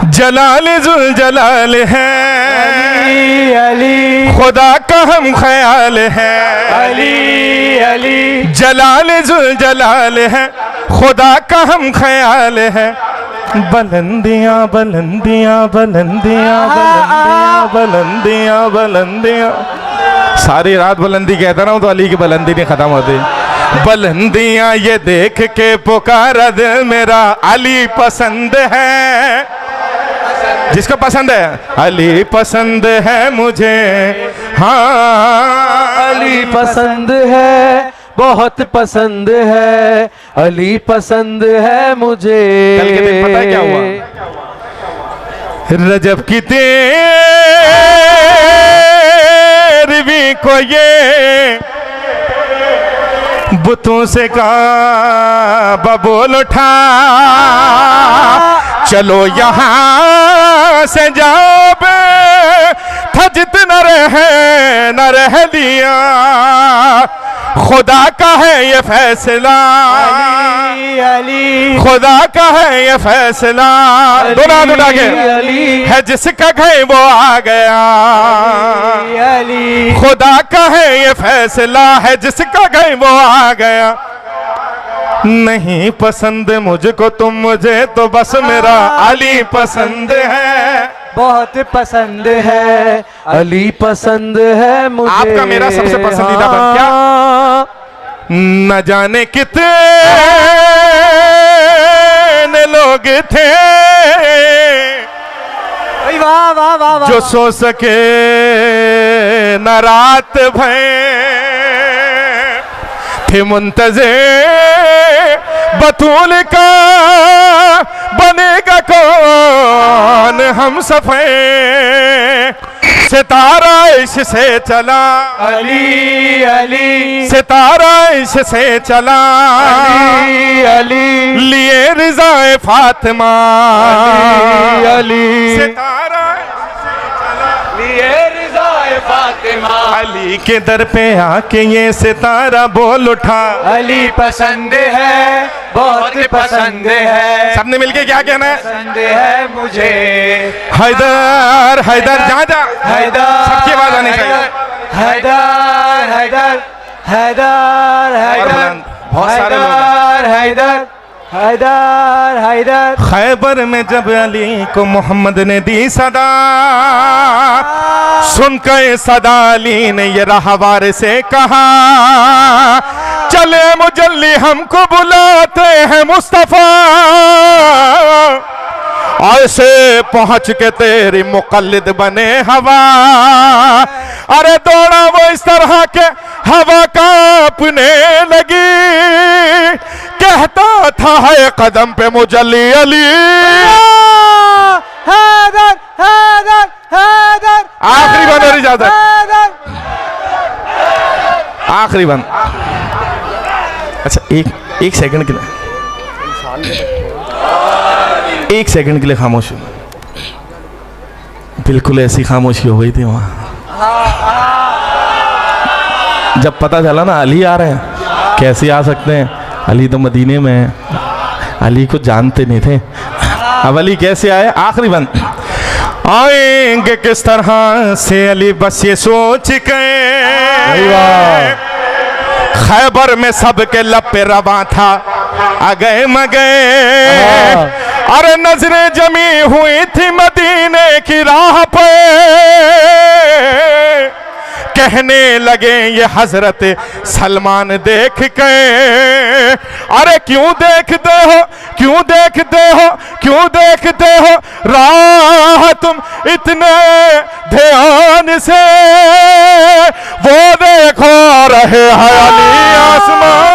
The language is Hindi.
जलाल जुल जलाल है, अली अली खुदा का हम ख्याल है। अली अली जलाल जुल जलाल है, खुदा का हम ख्याल है। बुलंदियां बुलंदियां बुलंदियां बुलंदियां बुलंदियां बुलंदियां, सारी रात बुलंदी कहता रहा हूँ तो अली की बुलंदी नहीं खत्म होती। बुलंदियां ये देख के पुकारा दिल मेरा, अली पसंद है। जिसको पसंद है अली पसंद है मुझे, हाँ अली पसंद है, बहुत पसंद है, अली पसंद है मुझे। कल के दिन पता है क्या हुआ? रजब की तेरहवीं को ये बुतों से काबा बोल उठा, चलो यहाँ से जाओ बे, था जितना न रह दिया, खुदा का है ये फैसला, अली अली खुदा का है ये फैसला। दोनों हाथ उठा के, है जिसका घर वो आ गया, अली खुदा का है ये फैसला, है जिसका घर वो आ गया। नहीं पसंद मुझको तुम मुझे, तो बस मेरा अली पसंद है, बहुत पसंद है, अली पसंद है मुझे। आपका मेरा सबसे पसंदीदा बन क्या? न जाने कितने लोग थे वाह वाह वाह वाह, जो सो सके न रात भर, थे मुंतज़िर बतूल का, बनेगा कौन हम सफर, सितारा इश्क से चला, अली अली सितारा इश्क से चला, अली अली लिए रिज़ाए फातिमा, अली सितारा लिए रिज़ाए फातिमा, अली के दर पे आके ये सितारा बोल उठा, अली पसंद है, बहुत पसंद है, सबने मिलके क्या कहना है? पसंद है मुझे। हैदर हैदर जहाँ जा, हैदर सबकी आवाज आनी चाहिए। हैदर हैदर हैदर हैदर बहुत सारे लोग हैं। हैदर हैदर हैदर। खैबर में जब अली को मोहम्मद ने दी सदा, सुनकर सदा अली ने ये रहवार से कहा, चले मुजल्ली हमको बुलाते हैं मुस्तफा, ऐसे पहुंच के तेरी मुकल्लिद बने हवा। अरे दौड़ा वो इस तरह के हवा कांपने लगी, कहता था है कदम पे मुजल्ली अली। हैदर हैदर हैदर। आखिरी बन और इजाजत, आखिरी बन। अच्छा एक सेकंड के लिए, एक सेकंड के लिए खामोश हो। बिल्कुल ऐसी खामोशी हो गई थी वहां जब पता चला ना अली आ रहे हैं। कैसे आ सकते हैं, अली तो मदीने में है, अली को जानते नहीं थे। अब अली कैसे आए? आखिरी बंद। आएंगे किस तरह से अली बस ये सोच के, खैबर में सबके लब पे रवा था अगए मगे। अरे नजरें जमी हुई थी मदीने की राह पे, कहने लगे ये हजरत सलमान देख के, अरे क्यों देखते हो, क्यों देखते हो, क्यों देखते हो राह तुम इतने ध्यान से, वो देखो रहे हैं अली आसमान।